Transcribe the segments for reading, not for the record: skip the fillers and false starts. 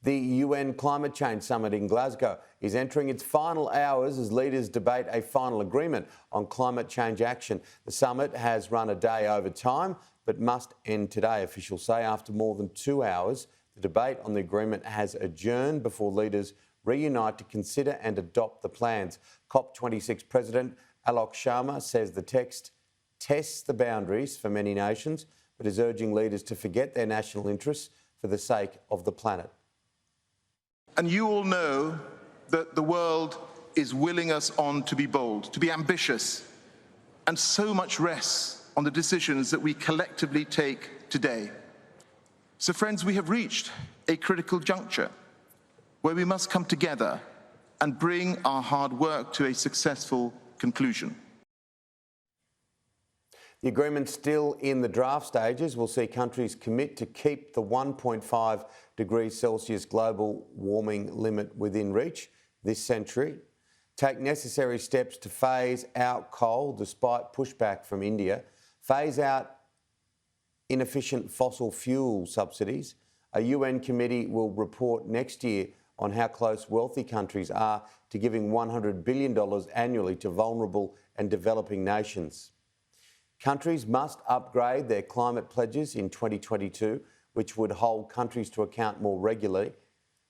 The UN Climate Change Summit in Glasgow is entering its final hours as leaders debate a final agreement on climate change action. The summit has run a day over time, but must end today, officials say. After more than 2 hours, the debate on the agreement has adjourned before leaders reunite to consider and adopt the plans. COP26 President Alok Sharma says the text tests the boundaries for many nations, but is urging leaders to forget their national interests for the sake of the planet. And you all know that the world is willing us on to be bold, to be ambitious, and so much rests on the decisions that we collectively take today. So friends, we have reached a critical juncture where we must come together and bring our hard work to a successful conclusion. The agreement, still in the draft stages, will see countries commit to keep the 1.5 degrees Celsius global warming limit within reach this century, take necessary steps to phase out coal despite pushback from India, phase out inefficient fossil fuel subsidies. A UN committee will report next year on how close wealthy countries are to giving $100 billion annually to vulnerable and developing nations. Countries must upgrade their climate pledges in 2022, which would hold countries to account more regularly.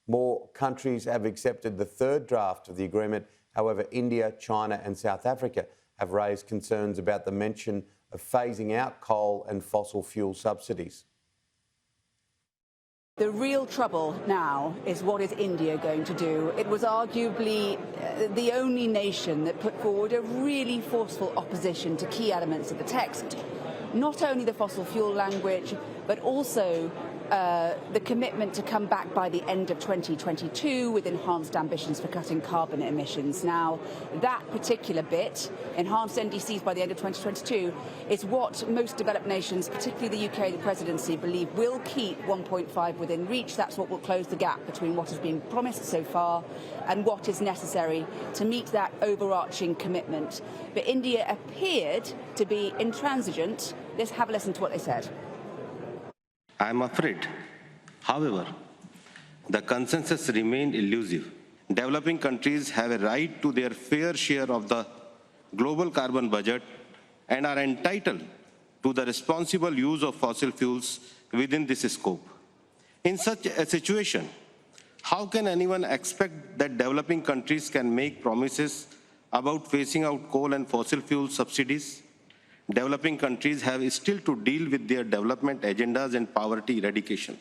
More countries have accepted the third draft of the agreement. However, India, China and South Africa have raised concerns about the mention of phasing out coal and fossil fuel subsidies. The real trouble now is, what is India going to do? It was arguably the only nation that put forward a really forceful opposition to key elements of the text. Not only the fossil fuel language, but also the commitment to come back by the end of 2022 with enhanced ambitions for cutting carbon emissions. Now, that particular bit, enhanced NDCs by the end of 2022, is what most developed nations, particularly the UK, the presidency, believe will keep 1.5 within reach. That's what will close the gap between what has been promised so far and what is necessary to meet that overarching commitment. But India appeared to be intransigent. Let's have a listen to what they said. I'm afraid, however, the consensus remains elusive. Developing countries have a right to their fair share of the global carbon budget and are entitled to the responsible use of fossil fuels within this scope. In such a situation, how can anyone expect that developing countries can make promises about phasing out coal and fossil fuel subsidies? Developing countries have still to deal with their development agendas and poverty eradication.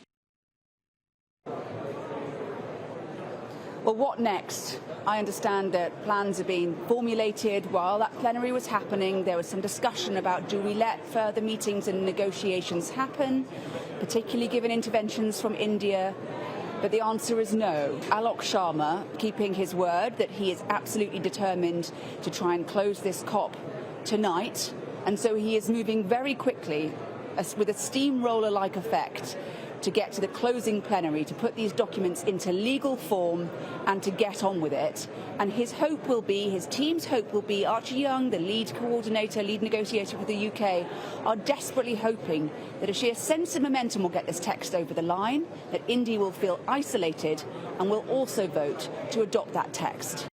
Well, what next? I understand that plans are being formulated. While that plenary was happening, there was some discussion about, do we let further meetings and negotiations happen, particularly given interventions from India? But the answer is no. Alok Sharma, keeping his word that he is absolutely determined to try and close this COP tonight, and so he is moving very quickly, with a steamroller-like effect, to get to the closing plenary, to put these documents into legal form and to get on with it. And his hope will be, his team's hope will be, Archie Young, the lead coordinator, lead negotiator for the UK, are desperately hoping that a sheer sense of momentum will get this text over the line, that India will feel isolated and will also vote to adopt that text.